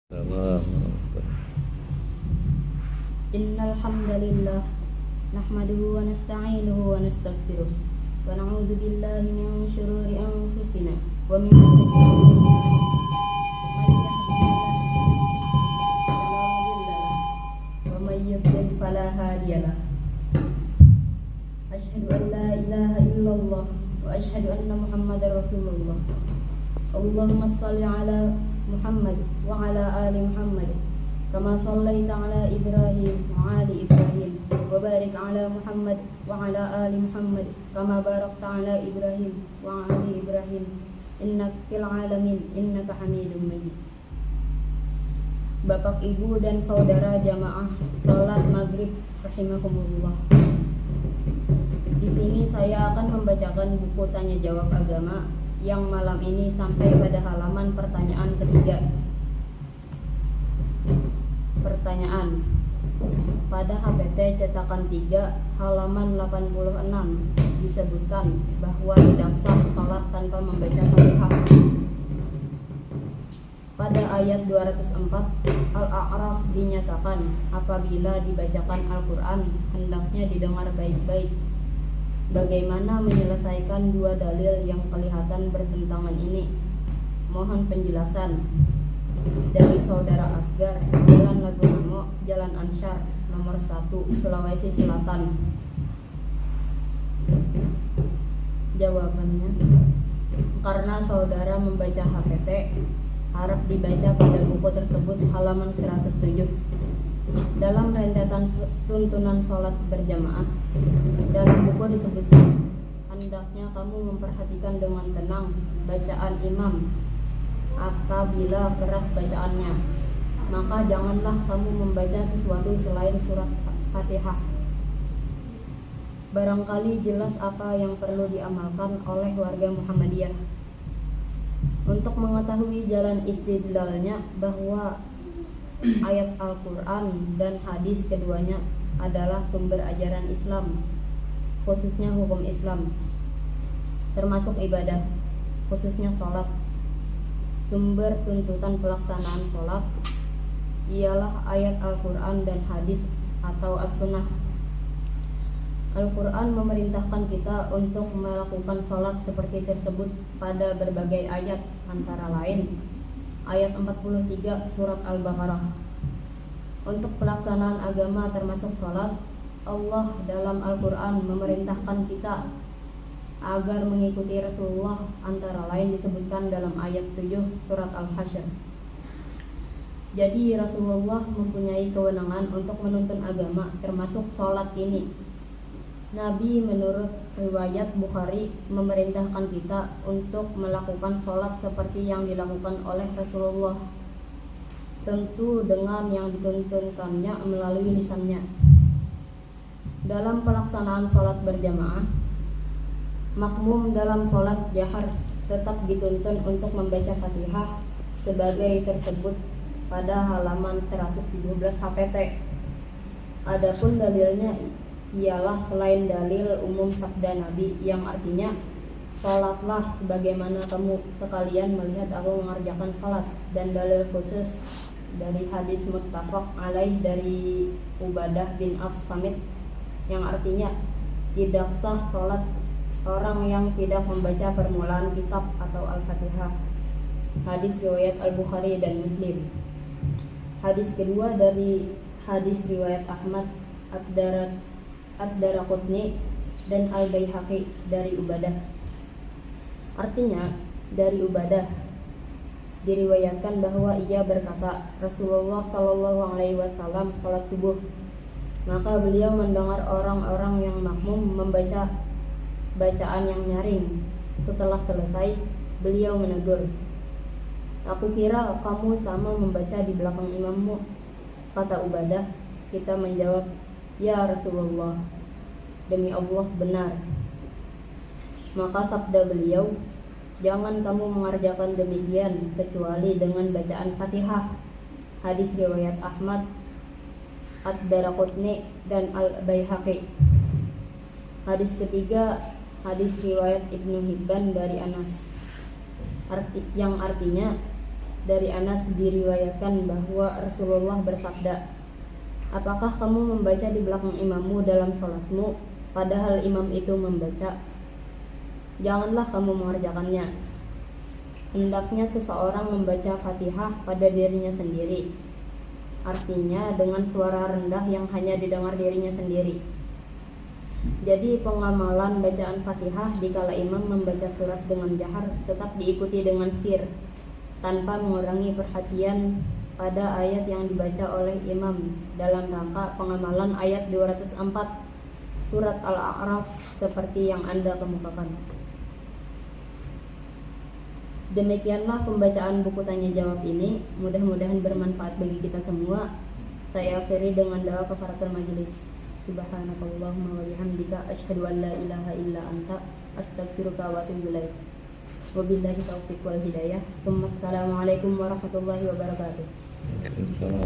Innal hamdalillah nahmaduhu wa nasta'inuhu wa nastaghfiruh wa na'udzu billahi min shururi anfusina wa min sayyi'ati a'malina. Wa may yudlil fala hadiyalah. Asyhadu an la ilaha illallah wa asyhadu anna Muhammadar Rasulullah. Allahumma shalli ala Muhammad wa ala ali Muhammad kama shallaita ala Ibrahim wa ali Ibrahim wa barik ala Muhammad wa ala ali Muhammad kama barakta ala Ibrahim wa ali Ibrahim innaka fil alamin innaka Hamidum Majid. Bapak, Ibu dan saudara jamaah salat maghrib rahimakumullah. Di sini saya akan membacakan buku tanya jawab agama yang malam ini sampai pada halaman pertanyaan ketiga. Pertanyaan: pada HPT cetakan 3 halaman 86 disebutkan bahwa tidak sah salat tanpa membaca Fatihah. Pada ayat 204 Al-A'raf dinyatakan apabila dibacakan Al-Quran hendaknya didengar baik-baik. Bagaimana menyelesaikan dua dalil yang kelihatan bertentangan ini? Mohon penjelasan. Dari Saudara Asgar, Jalan Lagunamo, Jalan Ansyar, nomor 1, Sulawesi Selatan. Jawabannya, karena saudara membaca HPT, harap dibaca pada buku tersebut halaman 107. Dalam rentetan tuntunan sholat berjamaah, dalam buku disebutkan hendaknya kamu memperhatikan dengan tenang bacaan imam. Apabila keras bacaannya, maka janganlah kamu membaca sesuatu selain surat Fatihah. Barangkali jelas apa yang perlu diamalkan oleh warga Muhammadiyah. Untuk mengetahui jalan istidlalnya bahwa ayat Al-Quran dan hadis keduanya adalah sumber ajaran Islam, khususnya hukum Islam, termasuk ibadah, khususnya sholat. Sumber tuntutan pelaksanaan sholat ialah ayat Al-Quran dan hadis atau as-sunnah. Al-Quran memerintahkan kita untuk melakukan sholat seperti tersebut pada berbagai ayat, antara lain ayat 43 surat Al-Baqarah. Untuk pelaksanaan agama termasuk sholat, Allah dalam Al-Quran memerintahkan kita agar mengikuti Rasulullah, antara lain disebutkan dalam ayat 7 surat Al-Hasyr. Jadi Rasulullah mempunyai kewenangan untuk menuntun agama termasuk sholat ini. Nabi menurut riwayat Bukhari memerintahkan kita untuk melakukan sholat seperti yang dilakukan oleh Rasulullah, tentu dengan yang dituntunkannya melalui lisannya. Dalam pelaksanaan sholat berjamaah, makmum dalam sholat jahar tetap dituntun untuk membaca Fatihah sebagai tersebut pada halaman 117 HPT. Adapun dalilnya ialah selain dalil umum sabda Nabi yang artinya sholatlah sebagaimana kamu sekalian melihat aku mengerjakan sholat, dan dalil khusus dari hadis muttafaq alaih dari Ubadah bin As-Samit yang artinya tidak sah sholat orang yang tidak membaca permulaan kitab atau Al-Fatihah. Hadis riwayat Al-Bukhari dan Muslim. Hadis kedua dari hadis riwayat Ahmad, Ad-Daraqutni dan Al-Baihaqi dari Ubadah. Artinya, dari Ubadah diriwayatkan bahwa ia berkata, Rasulullah Shallallahu Alaihi Wasallam salat subuh, maka beliau mendengar orang-orang yang makmum membaca bacaan yang nyaring. Setelah selesai, beliau menegur, aku kira kamu sama membaca di belakang imammu. Kata Ubadah, kita menjawab, ya Rasulullah, demi Allah benar. Maka sabda beliau, jangan kamu mengerjakan demikian kecuali dengan bacaan Fatihah. Hadis riwayat Ahmad, Ad-Daraqutni dan Al-Baihaqi. Hadis ketiga, hadis riwayat Ibnu Hibban dari Anas, yang artinya Dari Anas diriwayatkan bahwa Rasulullah bersabda, "Apakah kamu membaca di belakang imammu dalam sholatmu, padahal imam itu membaca? Janganlah kamu mengerjakannya. Hendaknya seseorang membaca Fatihah pada dirinya sendiri." Artinya dengan suara rendah yang hanya didengar dirinya sendiri. Jadi pengamalan bacaan Fatihah dikala imam membaca surat dengan jahar tetap diikuti dengan sir, tanpa mengurangi perhatian pada ayat yang dibaca oleh imam dalam rangka pengamalan ayat 204 surat Al-A'raf seperti yang Anda kemukakan. Demikianlah pembacaan buku tanya jawab ini, mudah-mudahan bermanfaat bagi kita semua. Saya akhiri dengan doa kafaratul majelis. Subhanakallahumma wa bihamdika asyhadu an la ilaha illa anta astaghfiruka wa atubu ilaik. Wabillahi taufiq wal hidayah. Assalamualaikum warahmatullahi wabarakatuh.